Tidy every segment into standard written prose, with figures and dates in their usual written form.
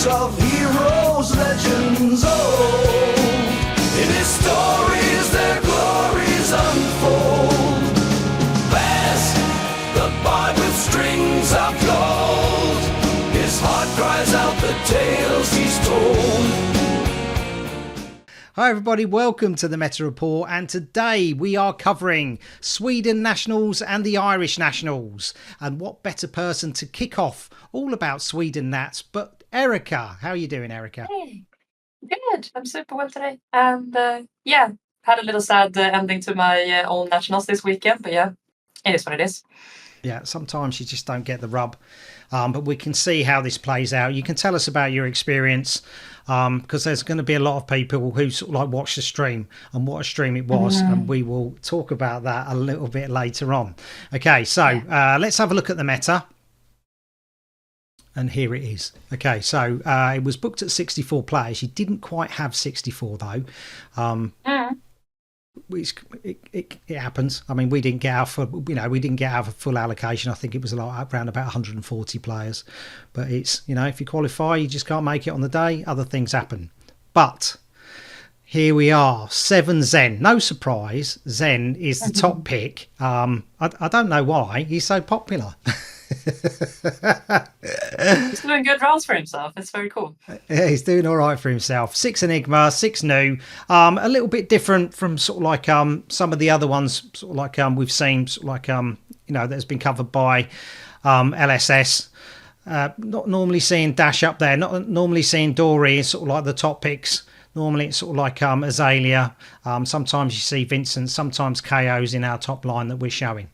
pursuit of heroes, legends old. In his stories their glories unfold. There's the bard with strings of gold. His heart cries out the tales he's told. Hi everybody, welcome to the Meta Report, and today we are covering Sweden Nationals and the Irish Nationals. And what better person to kick off all about Sweden Nats but Erika. How are you doing, Erika? Hey, good. I'm super well today. And had a little sad ending to my own nationals this weekend, but yeah, it is what it is. Yeah, sometimes you just don't get the rub. But we can see how this plays out. You can tell us about your experience, because there's going to be a lot of people who sort of like watch the stream and what a stream it was, and we will talk about that a little bit later on. Okay, so let's have a look at the meta. And here it is. Okay, so it was booked at 64 players. You didn't quite have 64 though. It happens. I mean, we didn't get our full allocation. I think it was like around about 140 players. But it's, if you qualify, you just can't make it on the day. Other things happen. But here we are, 7 Zen. No surprise, Zen is the top pick. I don't know why he's so popular. He's doing good rounds for himself. It's very cool. Yeah, he's doing all right for himself. 6 Enigma, 6 new. A little bit different from sort of like some of the other ones, sort of like we've seen, sort of like that's been covered by LSS. Not normally seeing Dash up there. Not normally seeing Dory as sort of like the top picks. Normally it's sort of like Azalea. Sometimes you see Vincent. Sometimes KO's in our top line that we're showing.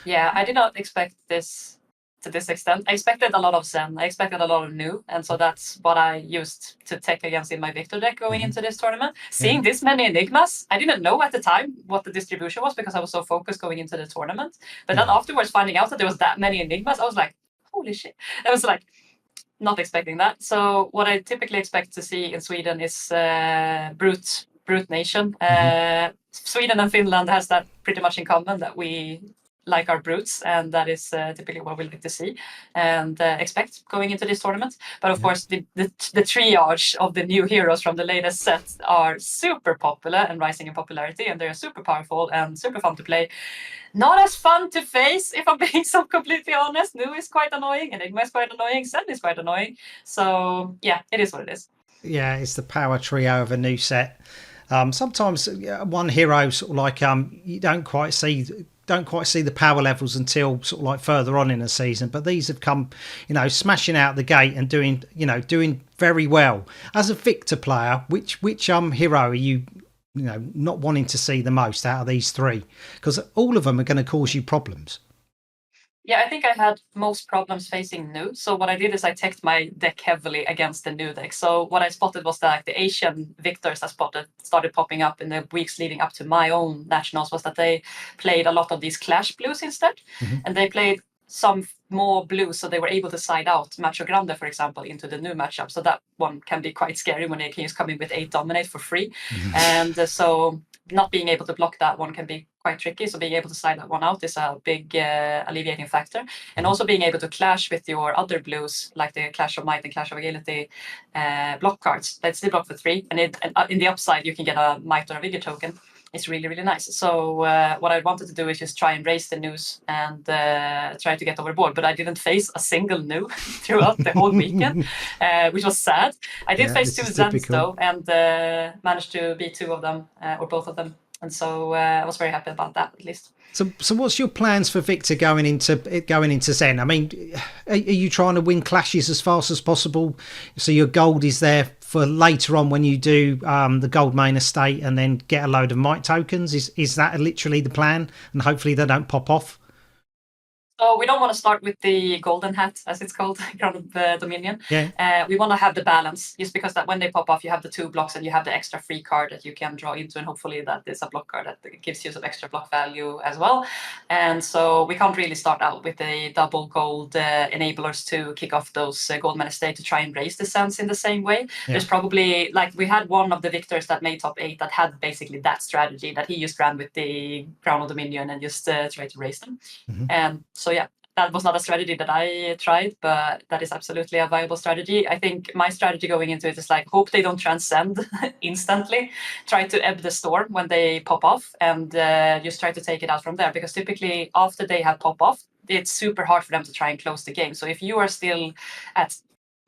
Yeah, I did not expect this to this extent. I expected a lot of Zen. I expected a lot of new, and so that's what I used to take against in my Victor deck going into this tournament. Seeing this many Enigmas, I didn't know at the time what the distribution was because I was so focused going into the tournament. But then afterwards, finding out that there was that many Enigmas, I was like, holy shit. I was like, not expecting that. So what I typically expect to see in Sweden is brute nation. Sweden and Finland has that pretty much in common, that we like our brutes, and that is typically what we like to see and expect going into this tournament. But of course, the triage of the new heroes from the latest set are super popular and rising in popularity, and they're super powerful and super fun to play. Not as fun to face, if I'm being so completely honest. New is quite annoying, Enigma is quite annoying, Zen is quite annoying. So yeah, it is what it is. Yeah, it's the power trio of a new set. Sometimes one hero sort of like you don't quite see the power levels until sort of like further on in the season, but these have come, smashing out the gate and doing very well. As a Victor player, which hero are you not wanting to see the most out of these three? Because all of them are going to cause you problems. Yeah, I think I had most problems facing new. So what I did is I teched my deck heavily against the new deck. So what I spotted was that the Asian victors I started popping up in the weeks leading up to my own nationals was that they played a lot of these clash blues instead. And they played some more blues, so they were able to side out Macho Grande, for example, into the new matchup. So that one can be quite scary when they can just come in with 8 dominate for free. And so not being able to block that one can be quite tricky. So being able to side that one out is a big alleviating factor. And also being able to clash with your other blues, like the Clash of Might and Clash of Agility block cards. That's still block for 3. And in the upside, you can get a Might or a Vigor token. It's really, really nice. So what I wanted to do is just try and raise the news and try to get overboard. But I didn't face a single new throughout the whole weekend, which was sad. I did face 2 Zens though, and managed to beat 2 of them, or both of them. And so I was very happy about that, at least. So what's your plans for Victor going into Zen? I mean, are you trying to win clashes as fast as possible, so your gold is there for later on when you do the gold main estate and then get a load of might tokens? Is that literally the plan? And hopefully they don't pop off? So we don't want to start with the golden hat, as it's called, Crown of Dominion. Yeah. We want to have the balance, just because that when they pop off, you have the 2 blocks and you have the extra free card that you can draw into, and hopefully that is a block card that gives you some extra block value as well. And so we can't really start out with the double gold enablers to kick off those gold man estate to try and raise the sense in the same way. Yeah. There's probably, like, we had one of the victors that made top 8 that had basically that strategy, that he just ran with the Crown of Dominion and just tried to raise them. And so yeah, that was not a strategy that I tried, but that is absolutely a viable strategy. I think my strategy going into it is like, hope they don't transcend instantly. Try to ebb the storm when they pop off, and just try to take it out from there. Because typically after they have pop off, it's super hard for them to try and close the game. So if you are still at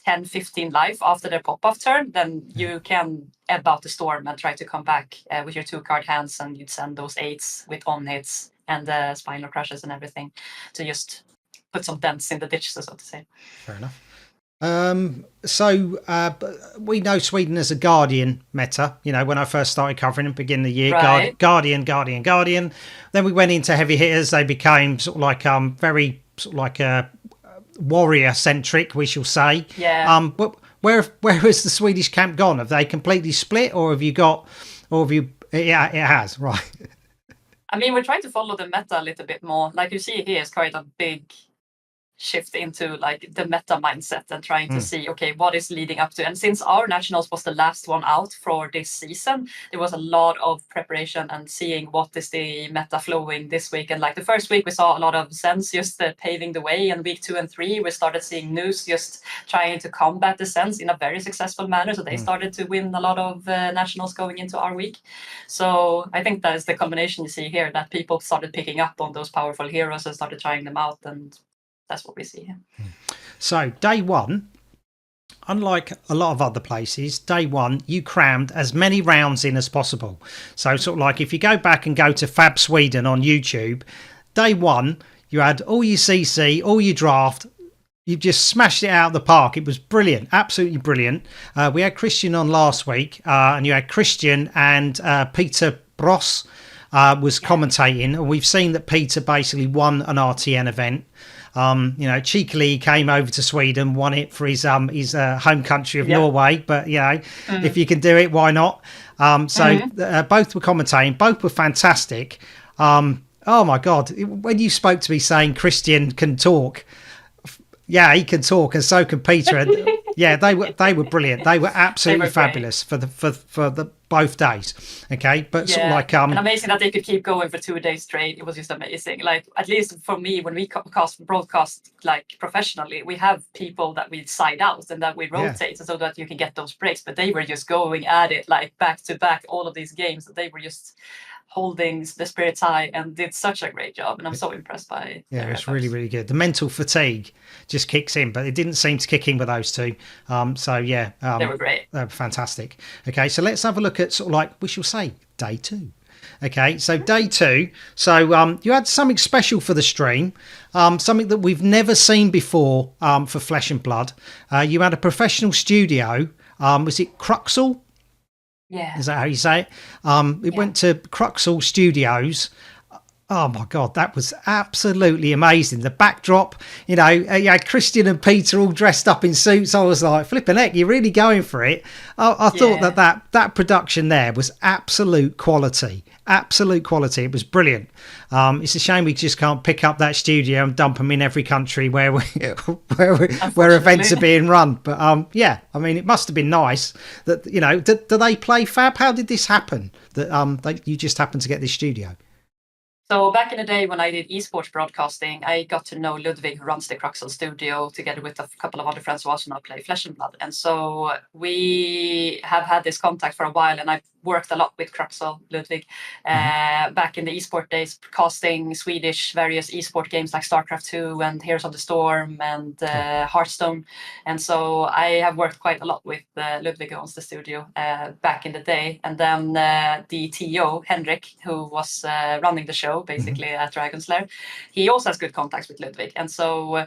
10, 15 life after their pop-off turn, then you can ebb out the storm and try to come back with your 2-card hands, and you'd send those 8s with on hits and spinal crushes and everything to just put some dents in the ditch, so to say. Fair enough. We know Sweden as a Guardian meta. You know, when I first started covering them, beginning of the year, Right. Guardian. Then we went into heavy hitters. They became sort of like very sort of like warrior centric, we shall say. Yeah. But where has the Swedish camp gone? Have they completely split, or have you got, or have you? Yeah, it has, right. I mean, we're trying to follow the meta a little bit more. Like you see here is quite a big shift into like the meta mindset and trying to see, okay, what is leading up to. And since our nationals was the last one out for this season, there was a lot of preparation and seeing what is the meta flowing this week. And like the first week we saw a lot of Sens just paving the way, and week 2 and 3 we started seeing News just trying to combat the Sens in a very successful manner. So they started to win a lot of nationals going into our week. So I think that is the combination you see here, that people started picking up on those powerful heroes and started trying them out, and that's what we see here. So day one, unlike a lot of other places, day one, you crammed as many rounds in as possible. So sort of like if you go back and go to Fab Sweden on YouTube, day one, you had all your CC, all your draft. You just smashed it out of the park. It was brilliant, absolutely brilliant. We had Christian on last week, and you had Christian and Peter Bross was commentating, and we've seen that Peter basically won an RTN event. You know, cheekily he came over to Sweden, won it for his home country of Norway. But you know, if you can do it, why not? Both were commentating, both were fantastic. Oh my God, when you spoke to me saying Christian can talk, yeah, he can talk, and so can Peter. Yeah, they were brilliant. They were absolutely fabulous for the both days. Okay, but sort of like and amazing that they could keep going for 2 days straight. It was just amazing. Like, at least for me, when we broadcast like professionally, we have people that we side out and that we rotate so that you can get those breaks. But they were just going at it like back to back all of these games. They were just holding the spirits high and did such a great job, and I'm so impressed by it's really, really good. The mental fatigue just kicks in, but it didn't seem to kick in with those two. They were great. They were fantastic. Okay, so let's have a look at sort of like, we shall say, day two. Okay, so day two. So you had something special for the stream, something that we've never seen before for Flesh and Blood. You had a professional studio. Was it Cruxel? Yeah. Is that how you say it? It went to Cruxel Studios. Oh my God, that was absolutely amazing. The backdrop, you know, you had Christian and Peter all dressed up in suits. I was like, flipping heck, you're really going for it. I thought that production there was absolute quality. Absolute quality. It was brilliant. It's a shame we just can't pick up that studio and dump them in every country where where events are being run. But yeah, I mean, it must have been nice that, you know, do they play Fab? How did this happen? That you just happened to get this studio? So back in the day when I did esports broadcasting, I got to know Ludwig, who runs the Cruxel studio, together with a couple of other friends who also now play Flesh and Blood. And so we have had this contact for a while, and I've worked a lot with Cruxel, Ludwig, back in the esport days, casting Swedish various esport games like StarCraft 2 and Heroes of the Storm and Hearthstone. And so I have worked quite a lot with Ludwig, who owns the studio, back in the day. And then the TO, Henrik, who was running the show basically at Dragon's Lair, he also has good contacts with Ludwig. And so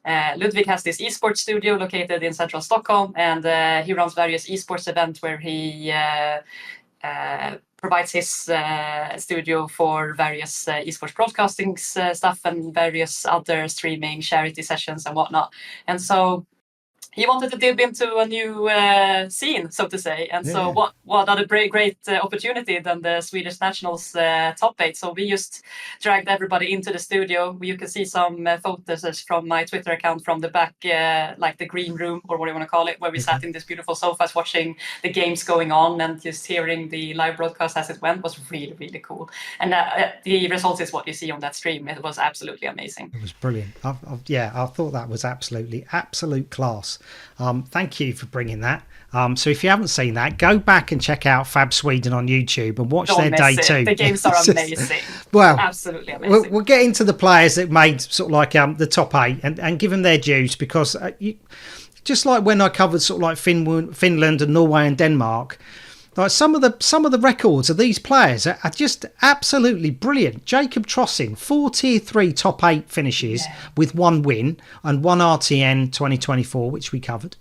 Ludwig has this esports studio located in central Stockholm, and he runs various esports events where he provides his studio for various esports broadcasting stuff and various other streaming charity sessions and whatnot. And so he wanted to dip into a new scene, so to say. And Yeah. so what other great opportunity than the Swedish Nationals top 8. So we just dragged everybody into the studio. You can see some photos from my Twitter account from the back, like the green room, or what do you want to call it, where we sat in this beautiful sofas watching the games going on and just hearing the live broadcast as it went was really, really cool. And the results is what you see on that stream. It was absolutely amazing. It was brilliant. I thought that was absolute class. Thank you for bringing that. So if you haven't seen that, go back and check out Fab Sweden on YouTube and watch their day two. The games are amazing. Well, absolutely amazing. We'll get into the players that made sort of like the top 8 and give them their dues, because just like when I covered sort of like Finland and Norway and Denmark, like some of the records of these players are just absolutely brilliant. Jacob Trossin, 4 Tier 3 top 8 finishes with 1 win and 1 RTN 2024, which we covered.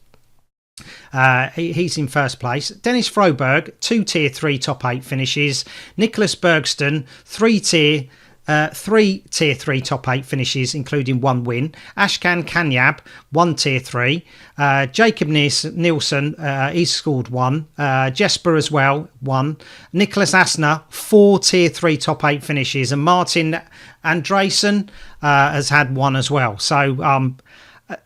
He's in first place. Dennis Froberg, 2 Tier 3 top 8 finishes. Nicholas Bergston, 3 Tier 3 top 8 finishes, including 1 win. Ashkan Kanyab, 1 Tier 3. Jacob Nielsen, he's scored 1. Jesper as well, 1. Nicholas Asner, 4 Tier 3 top 8 finishes. And Martin Andresen has had 1 as well. So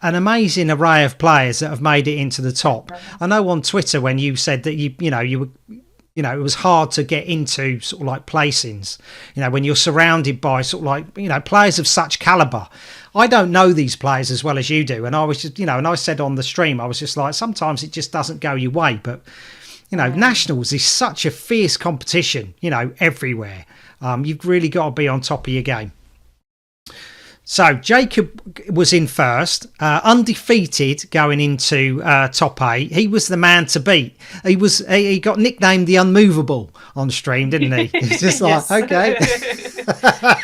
an amazing array of players that have made it into the top. I know on Twitter when you said that it was hard to get into sort of like placings, when you're surrounded by sort of like, players of such caliber. I don't know these players as well as you do. And I was just, and I said on the stream, I was just like, sometimes it just doesn't go your way. But, Nationals is such a fierce competition, everywhere. You've really got to be on top of your game. So Jacob was in first, undefeated going into top 8. He was the man to beat. He got nicknamed the Unmovable on stream, didn't he? It's just like, okay.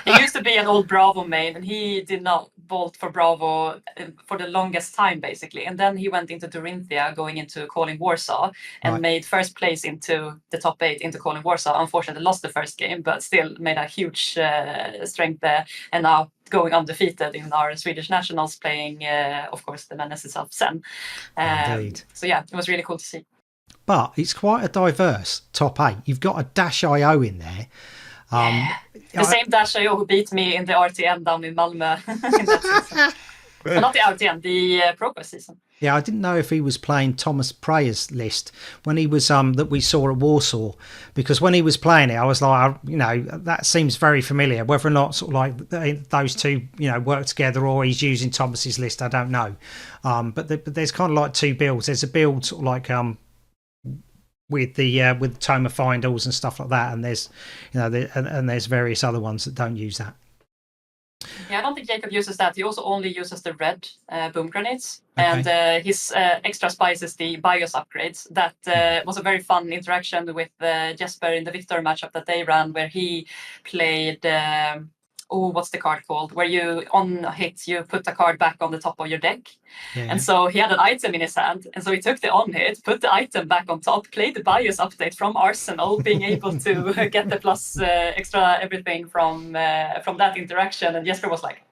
He used to be an old Bravo main, and he did not bolt for Bravo for the longest time, basically. And then he went into Dorinthia, going into Calling Warsaw, and made first place into the top 8 into Calling Warsaw. Unfortunately, lost the first game, but still made a huge strength there. And now going undefeated in our Swedish Nationals, playing, of course, the menace itself, Sen. Indeed. So yeah, it was really cool to see. But it's quite a diverse top 8. You've got a Dash.io in there. The same Dash.io who beat me in the RTN down in Malmö. In that season. Not the RTN, the ProQuest season. Yeah, I didn't know if he was playing Thomas Preyer's list when he was that we saw at Warsaw, because when he was playing it, I was like, that seems very familiar. Whether or not sort of like those two, work together, or he's using Thomas's list, I don't know. But there's kind of like 2 builds. There's a build sort of like with Toma Findals and stuff like that, and there's and there's various other ones that don't use that. Yeah, I don't think Jacob uses that. He also only uses the red boom grenades. Okay. And his extra spice is the BIOS upgrades. That was a very fun interaction with Jesper in the Victor matchup that they ran, where he played... what's the card called? Where you, on a hit, you put a card back on the top of your deck. Yeah. And so he had an item in his hand. And so he took the on hit, put the item back on top, played the BIOS update from Arsenal, being able to get the plus extra everything from that interaction. And Jesper was like,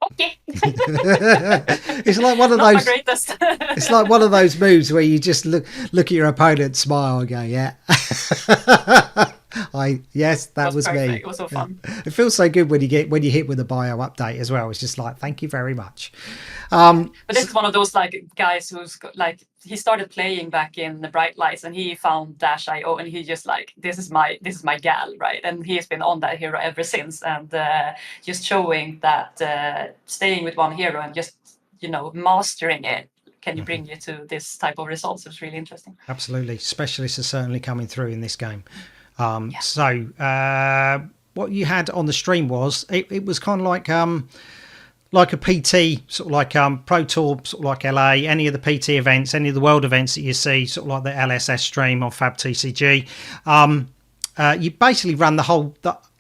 okay. It's like one of those. It's like one of those moves where you just look at your opponent, smile, and go, yeah. That was me. It was so fun. It feels so good when you hit with a bio update as well. It's just like, thank you very much. But this is one of those like guys who's like, he started playing back in the Bright Lights, and he found Dash.io, and he just like, this is my gal, right? And he's been on that hero ever since, and just showing that staying with one hero and just mastering it can bring you to this type of results. It's really interesting. Absolutely, specialists are certainly coming through in this game. So what you had on the stream was it was kind of like a PT, sort of like Pro Tour, sort of like LA, any of the PT events, any of the world events that you see, sort of like the LSS stream on Fab TCG. You basically run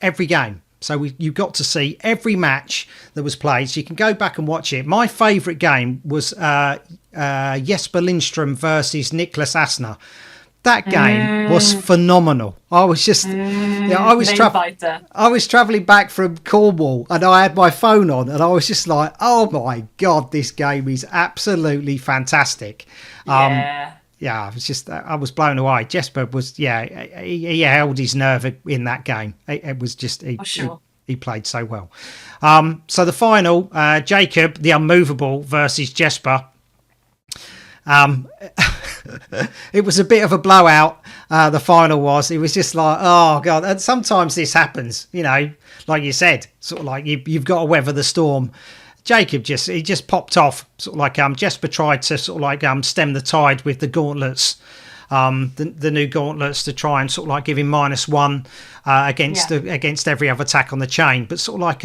every game. So you got to see every match that was played. So you can go back and watch it. My favourite game was Jesper Lindström versus Niklas Asner. That game was phenomenal. I was just, I was traveling back from Cornwall, and I had my phone on, and I was just like, "Oh my god, this game is absolutely fantastic." I was blown away. Jesper was, he held his nerve in that game. It was just, he played so well. So the final, Jacob, the unmovable versus Jesper. It was a bit of a blowout. The final was. It was just like, oh god. And sometimes this happens, like you said, sort of like you've got to weather the storm. Jacob just popped off, sort of like Jesper tried to sort of like stem the tide with the gauntlets, the new gauntlets, to try and sort of like give him -1 against every other attack on the chain. But sort of like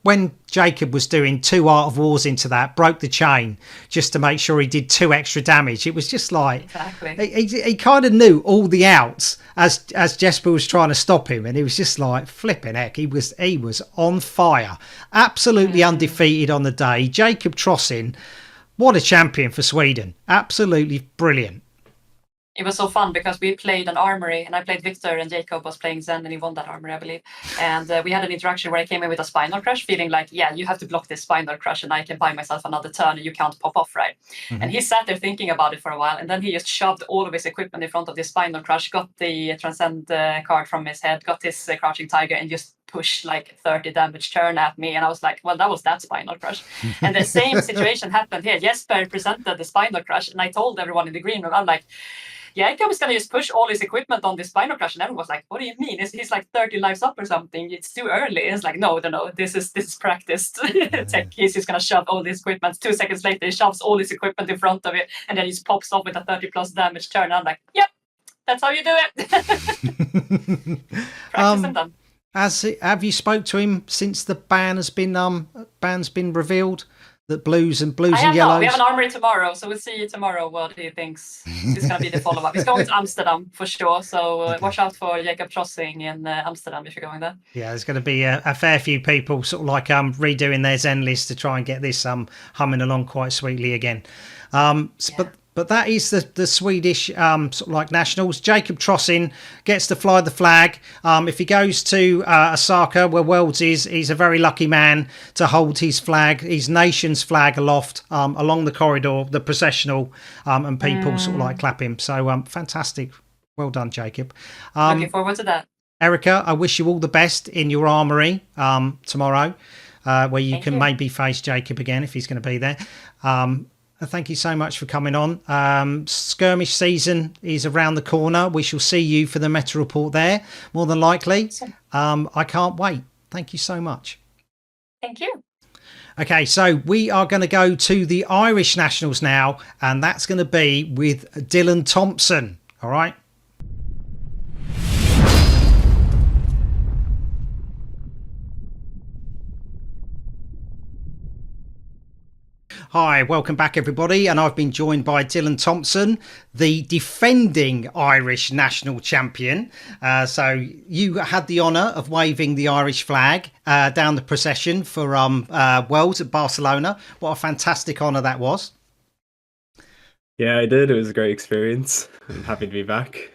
when Jacob was doing 2 Art of Wars into that, broke the chain just to make sure he did 2 extra damage. It was just like he kind of knew all the outs as Jesper was trying to stop him, and he was just like flipping heck. He was on fire, absolutely undefeated on the day. Jacob Trossin, what a champion for Sweden! Absolutely brilliant. It was so fun because we played an armory, and I played Victor, and Jacob was playing Zen, and he won that armory, I believe. And we had an interaction where I came in with a spinal crush, feeling like, you have to block this spinal crush, and I can buy myself another turn, and you can't pop off, right? Mm-hmm. And he sat there thinking about it for a while, and then he just shoved all of his equipment in front of this spinal crush, got the Transcend card from his head, got his Crouching Tiger, and just pushed like 30 damage turn at me. And I was like, well, that was that spinal crush. And the same situation happened here. Jesper presented the spinal crush, and I told everyone in the green room, I'm like, Jacob is going to just push all his equipment on this spinal crush. And everyone was like, what do you mean? He's like 30 lives up or something. It's too early. It's like, no. This is practiced tech. He's just going to shove all his equipment. 2 seconds later, he shoves all his equipment in front of it. And then he just pops off with a 30+ damage turn. I'm like, yep, that's how you do it. Practice and done. Have you spoke to him since the ban's been revealed? That blues and yellows. We have an armory tomorrow, so we'll see tomorrow what he thinks is going to be the follow-up. He's going to Amsterdam for sure, so watch out for Jacob Trossing in Amsterdam if you're going there. Yeah, there's going to be a fair few people sort of like redoing their Zen list to try and get this humming along quite sweetly again. But that is the Swedish sort of like nationals. Jacob Trossin gets to fly the flag. If he goes to Osaka, where Worlds is, he's a very lucky man to hold his flag, his nation's flag aloft along the corridor, the processional, and people sort of like clap him. So fantastic. Well done, Jacob. Looking forward to that. Erika, I wish you all the best in your armory tomorrow, where you can maybe face Jacob again if he's going to be there. Thank you so much for coming on. Skirmish season is around the corner. We shall see you for the meta report there, more than likely. I can't wait. Thank you so much. Thank you. Okay, so we are going to go to the Irish Nationals now, and that's going to be with Dylan Thompson. All right. Hi, welcome back everybody, and I've been joined by Dylan Thompson, the defending Irish national champion. So you had the honour of waving the Irish flag down the procession for Worlds at Barcelona. What a fantastic honour that was. Yeah, I did. It was a great experience. I'm happy to be back.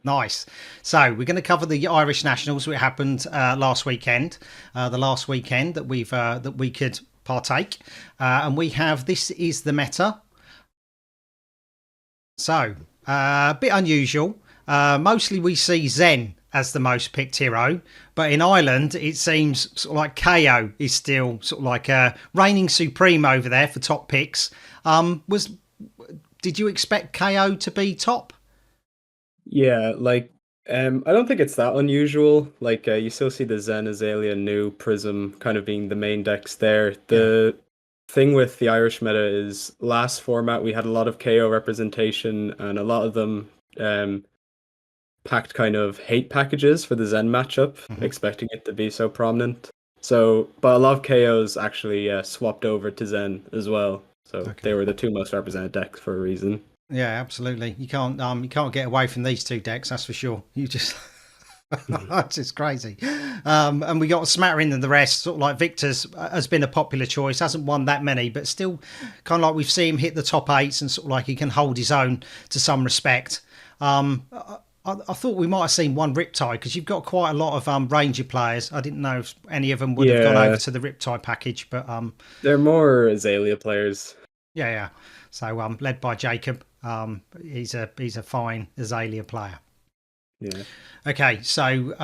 Nice. So we're going to cover the Irish nationals, which happened last weekend, the last weekend that we could partake, and we have this is the meta. So a bit unusual. Mostly we see Zen as the most picked hero, but in Ireland it seems sort of like KO is still sort of like reigning supreme over there for top picks. Did you expect KO to be top? Yeah, I don't think it's that unusual. You still see the Zen, Azalea, Nu, Prism kind of being the main decks there. The thing with the Irish meta is last format we had a lot of KO representation, and a lot of them packed kind of hate packages for the Zen matchup, expecting it to be so prominent. But a lot of KOs actually swapped over to Zen as well. So they were the two most represented decks for a reason. Yeah, absolutely. You can't get away from these two decks, that's for sure. You just it's just crazy. And we got a smattering of the rest. Sort of like Victor's has been a popular choice, hasn't won that many, but still kind of like we've seen him hit the top 8s, and sort of like he can hold his own to some respect. I thought we might have seen one Riptide because you've got quite a lot of Ranger players. I didn't know if any of them would have gone over to the Riptide package, but they're more Azalea players. yeah. So led by Jacob. He's a fine Azalea player. Yeah. Okay, so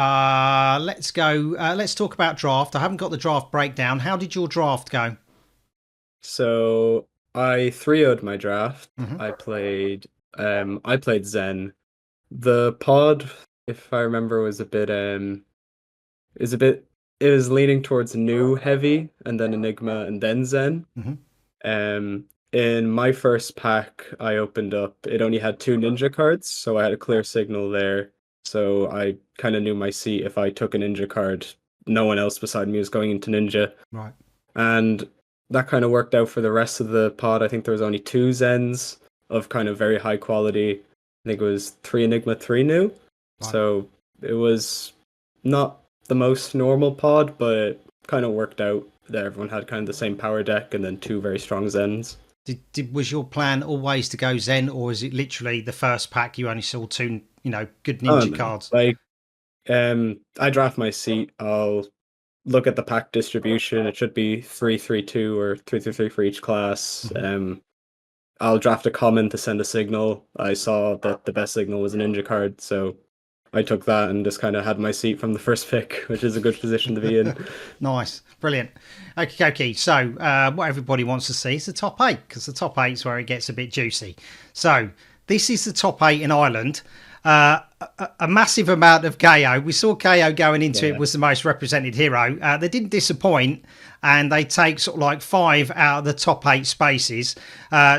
let's go. Let's talk about draft. I haven't got the draft breakdown. How did your draft go? So I 3-0'd my draft. Mhm. I played Zen. The pod, if I remember, was a bit it was leaning towards new heavy and then Enigma and then Zen. Mhm. In my first pack I opened up, it only had 2 ninja cards, so I had a clear signal there. So I kind of knew my seat. If I took a ninja card, no one else beside me was going into ninja. Right. And that kind of worked out for the rest of the pod. I think there was only 2 Zens of kind of very high quality. I think it was 3 Enigma, 3 new. Right. So it was not the most normal pod, but it kind of worked out that everyone had kind of the same power deck and then 2 very strong Zens. Was your plan always to go Zen, or is it literally the first pack you only saw 2, good ninja cards? Like, I draft my seat. I'll look at the pack distribution. It should be 3-3-2 or 3-3-3 for each class. I'll draft a common to send a signal. I saw that the best signal was a ninja card, so I took that and just kind of had my seat from the first pick, which is a good position to be in. Nice, brilliant. Okay. So what everybody wants to see is the top 8, because the top 8 is where it gets a bit juicy. So this is the top 8 in Ireland. A massive amount of KO. We saw KO going into it was the most represented hero. They didn't disappoint, and they take sort of like 5 out of the top 8 spaces.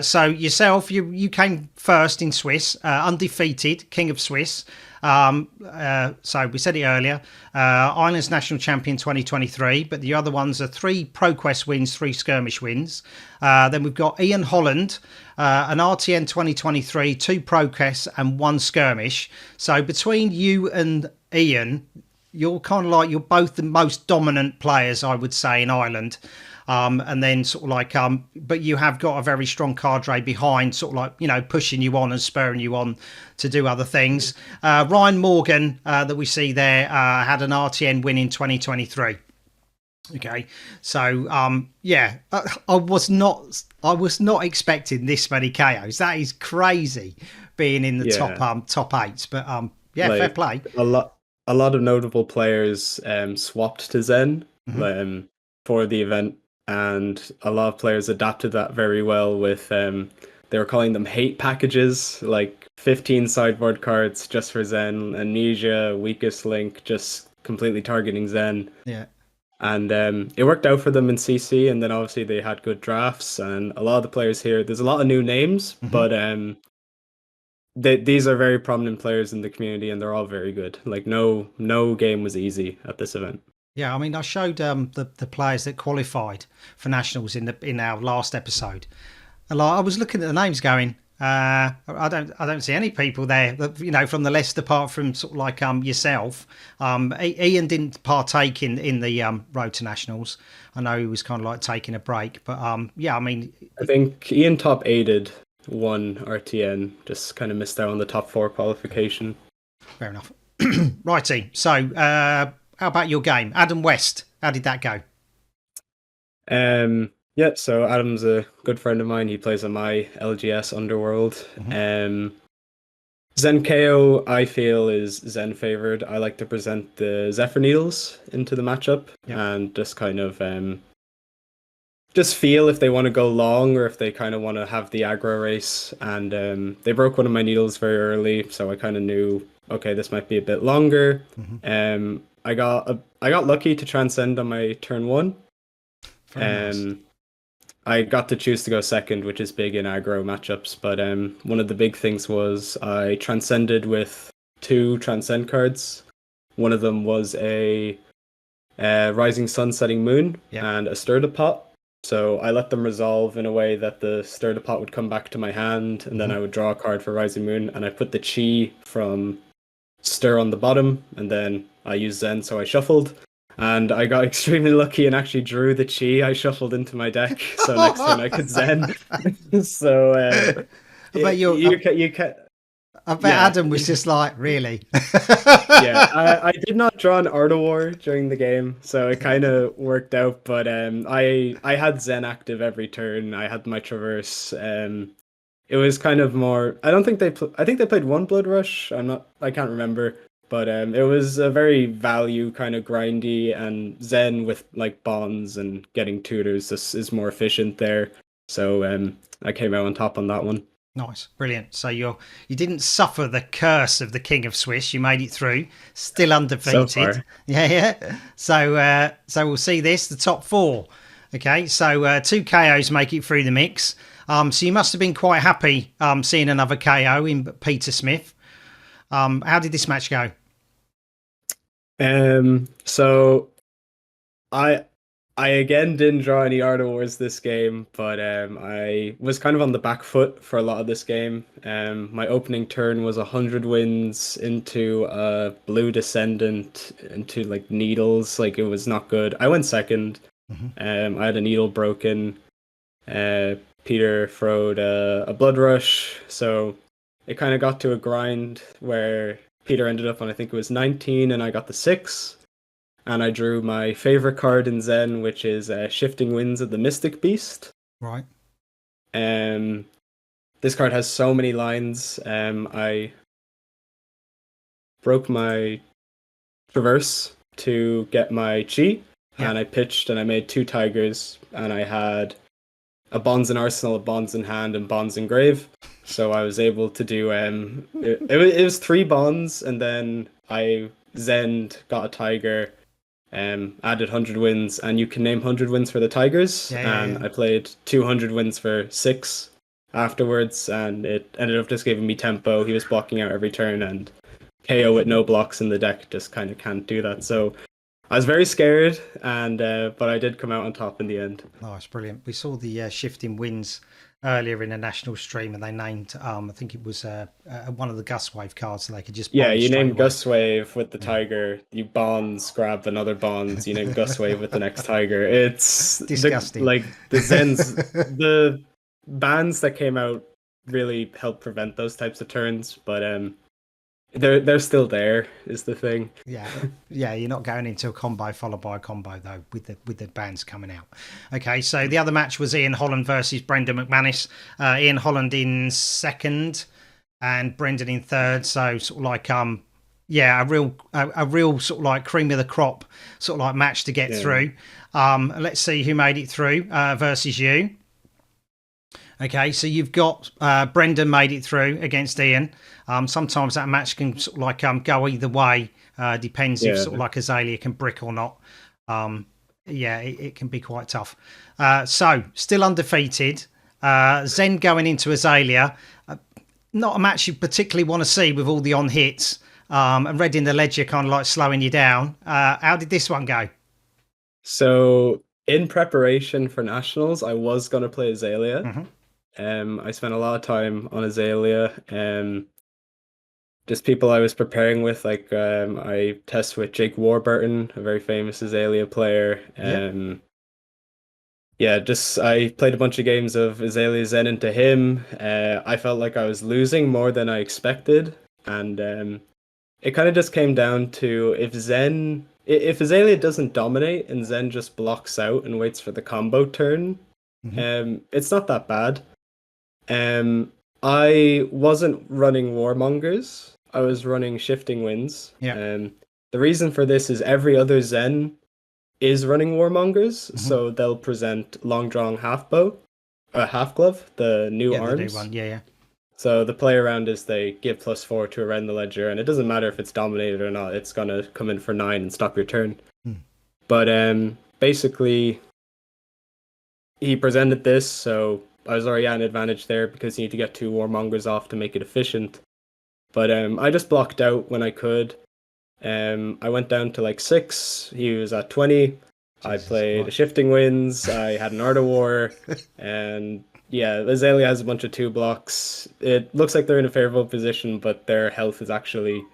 So yourself, you came first in Swiss, undefeated, King of Swiss. So we said it earlier, Ireland's national champion 2023, but the other ones are 3 ProQuest wins, 3 skirmish wins. Then we've got Ian Holland, an RTN 2023, 2 ProQuests and 1 skirmish. So between you and Ian, you're both the most dominant players, I would say, in Ireland. And then sort of like, but you have got a very strong cadre behind, sort of like, pushing you on and spurring you on to do other things. Ryan Morgan, that we see there, had an RTN win in 2023. Okay, so I was not expecting this many KOs. That is crazy, being in the top 8. But fair play. A lot of notable players swapped to Zen for the event. And a lot of players adapted that very well with, they were calling them hate packages, like 15 sideboard cards just for Zen, Amnesia, Weakest Link, just completely targeting Zen. Yeah. And it worked out for them in CC, and then obviously they had good drafts, and a lot of the players here, there's a lot of new names, but these are very prominent players in the community, and they're all very good. Like, no game was easy at this event. Yeah, I mean, I showed the players that qualified for nationals in our last episode, and I was looking at the names, going, I don't see any people there that, from the list apart from sort of like yourself. Ian didn't partake in the road to nationals. I know he was kind of like taking a break, but I mean, I think Ian top 8'd 1 RTN, just kind of missed out on the top 4 qualification. Fair enough. Righty, so. How about your game? Adam West, how did that go? So Adam's a good friend of mine. He plays on my LGS Underworld. Zen KO, I feel, is Zen favored. I like to present the Zephyr Needles into the matchup and just kind of just feel if they want to go long or if they kind of want to have the aggro race. And they broke one of my needles very early, so I kind of knew, okay, this might be a bit longer. I got lucky to transcend on my turn 1. Nice. I got to choose to go second, which is big in aggro matchups. But one of the big things was I transcended with 2 transcend cards. One of them was a Rising Sun, Setting Moon and a Stir the Pot. So I let them resolve in a way that the Stir the Pot would come back to my hand, and then I would draw a card for Rising Moon, and I put the Chi from Stir on the bottom, and then I used Zen, so I shuffled, and I got extremely lucky and actually drew the Chi I shuffled into my deck, so next time I could Zen. So but I bet Yeah. Adam was just like, really? Yeah, I did not draw an Art of War during the game, so it kind of worked out. But I had Zen active every turn. I had my Traverse. It was kind of more. I don't think I think they played one Blood Rush. I can't remember. But it was a very value kind of grindy, and Zen with like bonds and getting tutors is more efficient there. So I came out on top on that one. Nice, brilliant. So you didn't suffer the curse of the King of Swiss. You made it through, still So undefeated. far. Yeah. So we'll see this the top four. Okay, so 2 KOs make it through the mix. So you must have been quite happy seeing another KO in Peter Smith. How did this match go? So I again didn't draw any Art of Wars this game, but I was kind of on the back foot for a lot of this game. My opening turn was 100 wins into a blue descendant into like needles, like it was not good. I went second. I had a needle broken. Peter throwed a blood rush, so it kind of got to a grind where Peter ended up on, I think it was 19, and I got the 6. And I drew my favorite card in Zen, which is Shifting Winds of the Mystic Beast. Right. This card has so many lines. I broke my Traverse to get my Chi, and I pitched and I made 2 tigers, and I had a Bonds in Arsenal, a Bonds in Hand, and Bonds in Grave. So I was able to do it was 3 bonds, and then I Zen'd, got a tiger, added 100 wins, and you can name 100 wins for the tigers. I played 200 wins for 6 afterwards, and it ended up just giving me tempo. He was blocking out every turn, and KO with no blocks in the deck just kind of can't do that. So I was very scared, and but I did come out on top in the end. Oh, it's brilliant. We saw the shifting winds earlier in a national stream, and they named, I think it was one of the Gust Wave cards, so they could just Yeah, you straight name away. Gust Wave with the tiger. You bonds, grab another bonds. You name Gust Wave with the next tiger. It's Disgusting. The Zens, the bans that came out really helped prevent those types of turns, but they're still there is the thing. Yeah, you're not going into a combo followed by a combo though with the bands coming out. Okay, so the other match was Ian Holland versus Brendan McManus. Ian Holland in second and Brendan in third. So sort of like a real sort of like cream of the crop sort of like match to get through. Let's see who made it through versus you. Okay, so you've got Brendan made it through against Ian. Sometimes that match can sort of like go either way. Depends if sort of like Azalea can brick or not. It can be quite tough. So still undefeated. Zen going into Azalea. Not a match you particularly want to see with all the on hits. And Red in the Ledger kind of like slowing you down. How did this one go? So in preparation for nationals, I was gonna play Azalea. I spent a lot of time on Azalea. Just people I was preparing with, like I test with Jake Warburton, a very famous Azalea player. I played a bunch of games of Azalea Zen into him. I felt like I was losing more than I expected, and it kind of just came down to if Azalea doesn't dominate and Zen just blocks out and waits for the combo turn, it's not that bad. I wasn't running Warmongers. I was running Shifting Winds. The reason for this is every other Zen is running Warmongers, so they'll present Long Drawn Half Glove, the new arms. The new one. So the play around is they give +4 to Around the Ledger, and it doesn't matter if it's dominated or not. It's gonna come in for 9 and stop your turn. But basically, he presented this, so I was already at an advantage there because you need to get 2 Warmongers off to make it efficient. But I just blocked out when I could. I went down to like 6. He was at 20. I played Shifting Winds. I had an Art of War. And Azalea has a bunch of 2 blocks. It looks like they're in a favorable position, but their health is actually...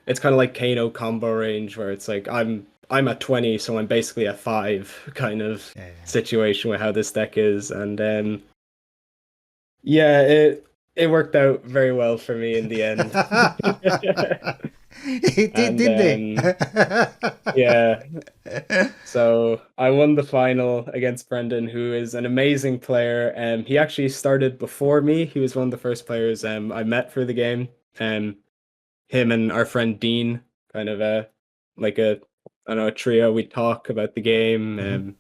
It's kind of like Kano combo range where it's like I'm at 20, so I'm basically at 5 kind of situation with how this deck is. And it worked out very well for me in the end. It did, And didn't yeah, it? so I won the final against Brendan, who is an amazing player. He actually started before me. He was one of the first players I met for the game. Um, him and our friend Dean, kind of like a I don't know, a trio. We talk about the game. Mhm.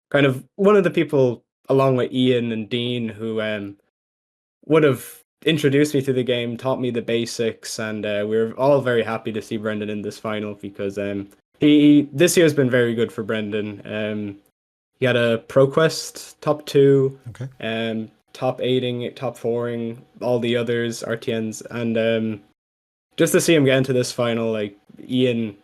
Kind of one of the people along with Ian and Dean who would have introduced me to the game, taught me the basics, and we were all very happy to see Brendan in this final because he this year has been very good for Brendan. He had a ProQuest top two, Okay. top eighting, top fouring, all the others RTNs, and just to see him get into this final, like Ian.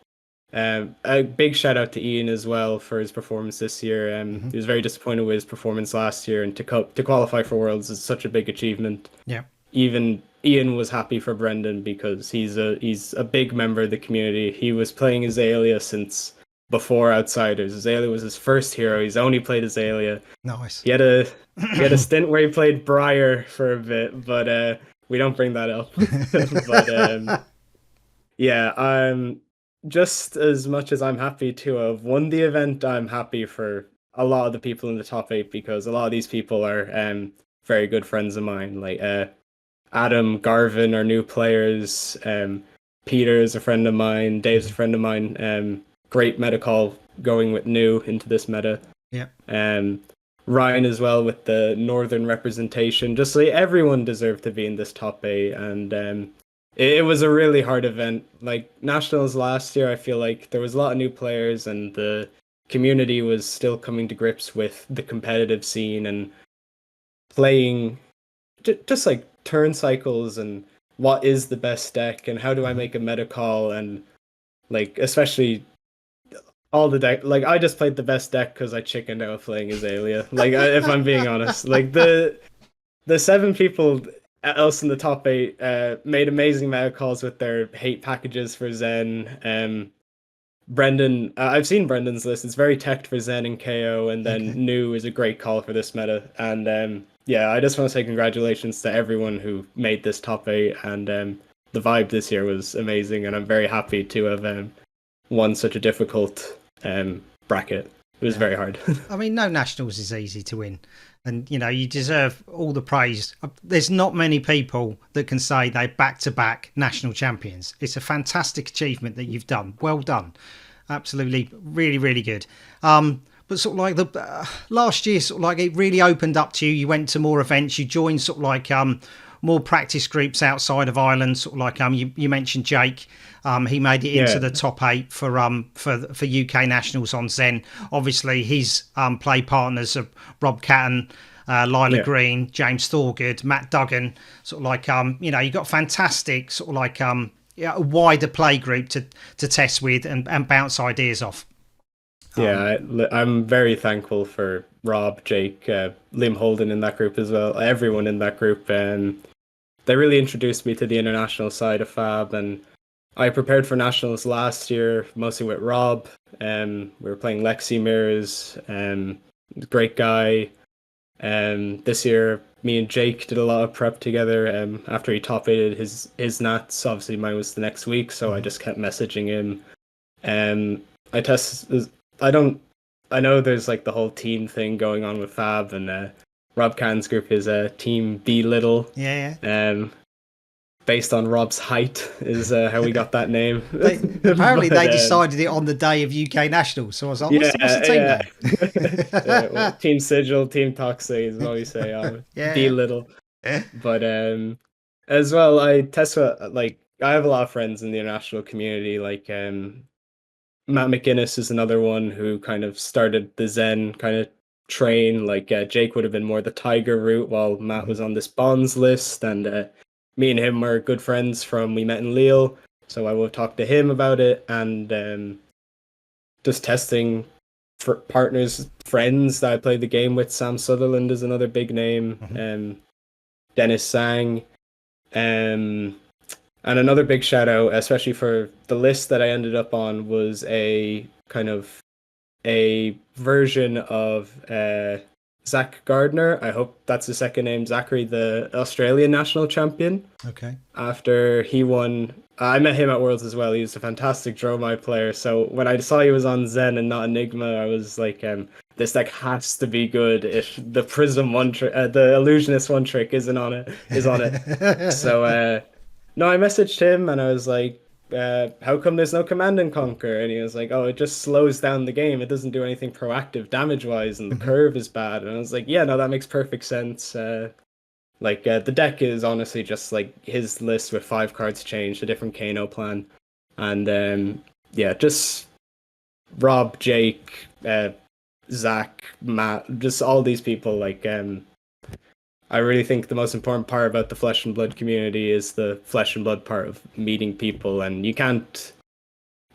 A big shout out to Ian as well for his performance this year. Mhm. He was very disappointed with his performance last year, and to qualify for Worlds is such a big achievement. Yeah. Even Ian was happy for Brendan because he's a big member of the community. He was playing Azalea since before Outsiders. Azalea was his first hero. He's only played Azalea. Nice. He had a stint where he played Briar for a bit, but we don't bring that up. But yeah, just as much as I'm happy to have won the event, I'm happy for a lot of the people in the top eight because a lot of these people are very good friends of mine. Like Adam, Garvin are new players. Peter is a friend of mine. Dave's a friend of mine. Great meta call going with new into this meta. Yeah. Ryan as well with the northern representation. Just like everyone deserved to be in this top eight, and it was a really hard event. Like Nationals last year, I feel like there was a lot of new players, and the community was still coming to grips with the competitive scene and playing just like turn cycles and what is the best deck and how do I make a meta call and like especially all the deck. Like I just played the best deck because I chickened out playing Azalea. Like if I'm being honest, like the seven people else in the top eight made amazing meta calls with their hate packages for Zen. Brendan, I've seen Brendan's list. It's very teched for Zen and KO, and then Okay. New is a great call for this meta. And yeah, I just want to say congratulations to everyone who made this top eight. And the vibe this year was amazing, and I'm very happy to have won such a difficult bracket. It was very hard. I mean, no nationals is easy to win, and you know you deserve all the praise. There's not many people that can say they're back-to-back national champions. It's a fantastic achievement that you've done. Well done, absolutely, really, really good. But sort of like the last year, sort of like it really opened up to you. You went to more events. You joined sort of like more practice groups outside of Ireland. Sort of like you mentioned Jake. He made it into Yeah. the top eight for UK nationals on Zen. Obviously, his play partners are Rob Catton, Lila Yeah. Green, James Thorgood, Matt Duggan. Sort of like you got fantastic sort of like yeah, a wider play group to test with and bounce ideas off. Yeah, I'm very thankful for Rob, Jake, Liam Holden in that group as well. Everyone in that group, they really introduced me to the international side of Fab, and I prepared for nationals last year mostly with Rob. We were playing Lexi Mirrors, great guy. This year, me and Jake did a lot of prep together. After he top eighted his nats, obviously mine was the next week, so I just kept messaging him. I test. I don't. I know there's like the whole team thing going on with Fab, and Rob Can's group is Team B Little. Yeah. Based on Rob's height is how we got that name. Apparently, But, they decided it on the day of UK nationals. So I was like, what's the team name? Well, Team Sigil, Team Toxic is what we say. Yeah. B Little. But as well, I test like I have a lot of friends in the international community. Like Matt McGuinness is another one who kind of started the Zen kind of train. Like Jake would have been more the Tiger route, while Matt was on this Bonds list, and me and him are good friends from we met in Lille, so I will talk to him about it, and just testing for partners, friends that I played the game with. Sam Sutherland is another big name. Dennis Sang, and another big shout out, especially for the list that I ended up on, was a kind of a version of Zach Gardner. I hope that's his second name, Zachary, the Australian national champion. Okay. After he won, I met him at Worlds as well. He was a fantastic Dromai player. So when I saw he was on Zen and not Enigma, I was like, this deck has to be good if the Prism one trick, the Illusionist one trick is on it. So no, I messaged him and I was like, how come there's no Command and Conquer? And he was like, oh, it just slows down the game. It doesn't do anything proactive damage wise, and the curve is bad. And I was like, yeah, no, that makes perfect sense. The deck is honestly just like his list with 5 cards changed, a different Kano plan, and yeah, just Rob, Jake, Zach, Matt, just all these people. I really think the most important part about the Flesh and Blood community is the Flesh and Blood part of meeting people, and you can't.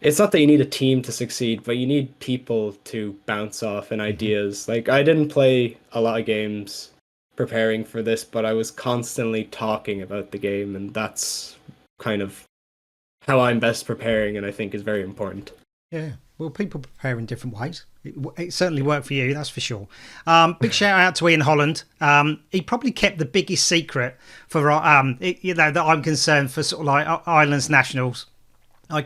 It's not that you need a team to succeed, but you need people to bounce off and ideas. Like I didn't play a lot of games preparing for this, but I was constantly talking about the game, and that's kind of how I'm best preparing, and I think is very important. Yeah, well, people prepare in different ways. It certainly worked for you, that's for sure. Big shout out to Ian Holland. He probably kept the biggest secret for that I'm concerned for sort of like Islands Nationals. I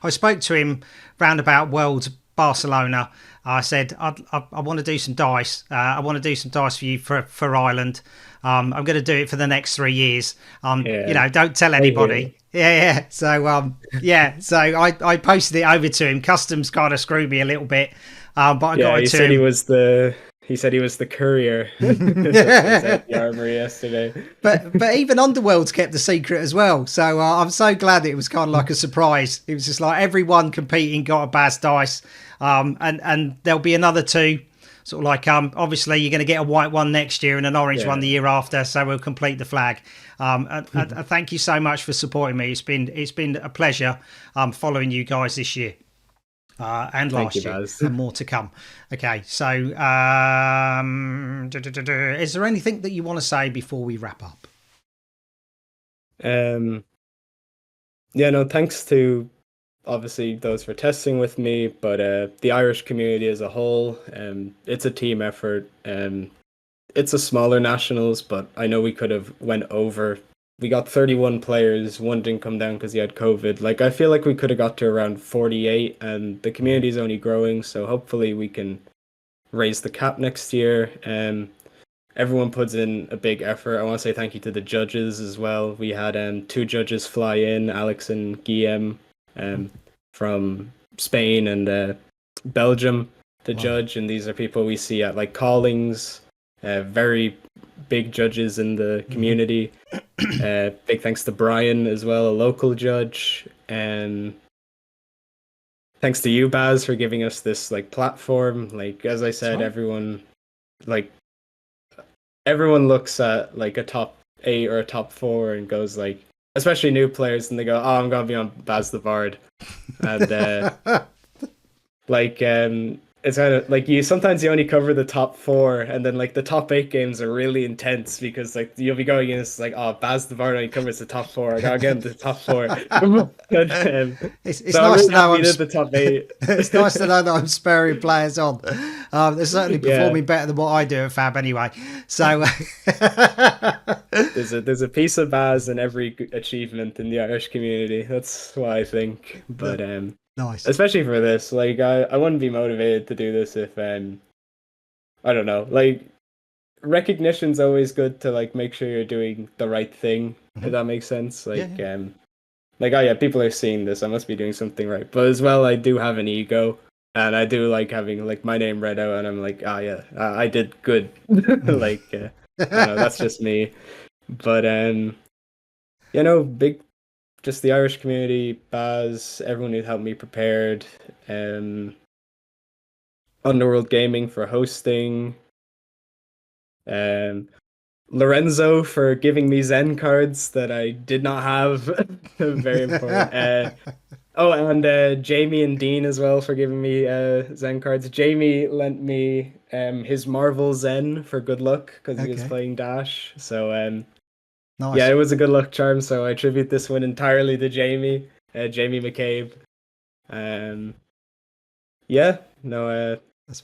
spoke to him round about Worlds Barcelona. I said I want to do some dice. I want to do some dice for you for Ireland. I'm going to do it for the next 3 years. Don't tell anybody. Yeah. So So I posted it over to him. Customs kind of screwed me a little bit, but I got it to him. He said he was the courier. At the armory yesterday. But even Underworlds kept the secret as well. So I'm so glad that it was kind of like a surprise. It was just like everyone competing got a Baz dice, and there'll be another 2. Sort of like obviously you're going to get a white one next year and an orange one the year after. So we'll complete the flag. And thank you so much for supporting me. It's been a pleasure following you guys this year. And last year, and more to come. Okay, so is there anything that you want to say before we wrap up? Thanks to obviously those for testing with me, but the Irish community as a whole, it's a team effort. It's a smaller nationals, but I know we could have went over. We got 31 players. One didn't come down because he had COVID. I feel like we could have got to around 48, and the community is only growing. So hopefully we can raise the cap next year. Everyone puts in a big effort. I want to say thank you to the judges as well. We had 2 judges fly in, Alex and Guillaume, from Spain and Belgium to judge. And these are people we see at callings, very big judges in the community. Big thanks to Brian as well, a local judge, and thanks to you, Baz, for giving us this platform. As I said, everyone looks at a top 8 or a top 4 and goes especially new players, and they go, oh, I'm gonna be on Baz the Bard. And it's kind of you sometimes you only cover the top 4, and then the top 8 games are really intense because you'll be going in, it's oh, Baz the Bard only covers the top 4. I gotta get into the top 4. It's nice to know the top 8. It's nice to know that I'm spurring players on. They're certainly performing better than what I do at Fab anyway. So there's a piece of Baz in every achievement in the Irish community. That's what I think. But nice. Especially for this, I wouldn't be motivated to do this if I don't know, recognition's always good to make sure you're doing the right thing, if that makes sense. Oh yeah, people are seeing this, I must be doing something right. But as well, I do have an ego, and I do like having my name read out, and I'm I did good. I don't know, that's just me. But big. Just the Irish community, Baz, everyone who helped me prepared, Underworld Gaming for hosting, Lorenzo for giving me Zen cards that I did not have. Very important. And Jamie and Dean as well for giving me Zen cards. Jamie lent me his Marvel Zen for good luck because he was playing Dash. So nice. Yeah, it was a good luck charm, so I attribute this one entirely to Jamie McCabe. I'm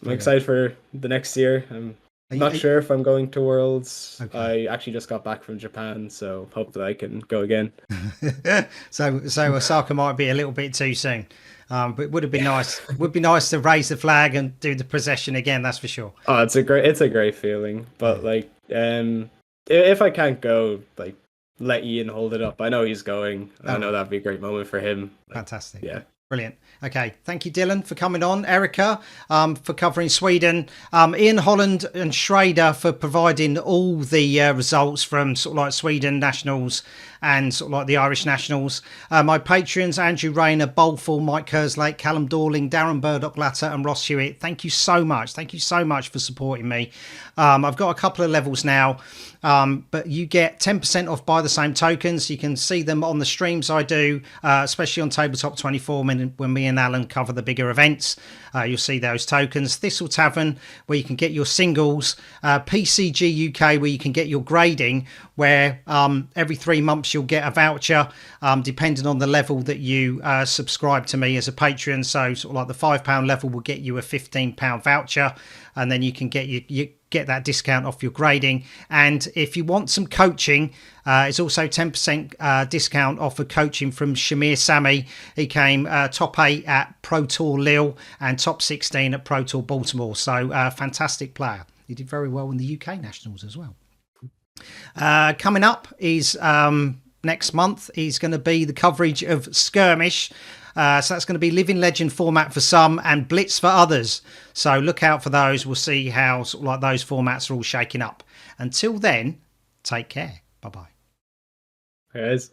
excited for the next year. I'm Not sure if I'm going to Worlds. Okay. I actually just got back from Japan, so hope that I can go again. So Osaka might be a little bit too soon. But it would have been nice. Would be nice to raise the flag and do the procession again. That's for sure. Oh, it's a great feeling. But like, if I can't go, like, let Ian hold it up. I know he's going. I know that'd be a great moment for him. Like, Fantastic. yeah. Brilliant. Okay. Thank you, Dylan, for coming on. Erika, for covering Sweden. Ian Holland and Schrader for providing all the results from sort of like Sweden nationals and sort of like the Irish nationals. My patrons, Andrew Rayner, Bolful, Mike Kerslake, Callum Dorling, Darren Burdock-Latter and Ross Hewitt. Thank you so much. Thank you so much for supporting me. I've got a couple of levels now, but you get 10% off by the same tokens. You can see them on the streams I do, especially on Tabletop 24 when me and Alan cover the bigger events. You'll see those tokens. Thistle Tavern, where you can get your singles. PCG UK, where you can get your grading, where every 3 months you'll get a voucher, depending on the level that you subscribe to me as a patron. So sort of like the £5 level will get you a £15 voucher, and then you can get you get that discount off your grading. And if you want some coaching, it's also 10% discount off of coaching from Shahmir Samee. He came top 8 at Pro Tour Lille and top 16 at Pro Tour Baltimore. So fantastic player. He did very well in the UK Nationals as well. Coming up is next month is going to be the coverage of Skirmish. So that's going to be Living Legend format for some and Blitz for others. So look out for those. We'll see how sort of like those formats are all shaking up. Until then, take care. Bye-bye. Guys.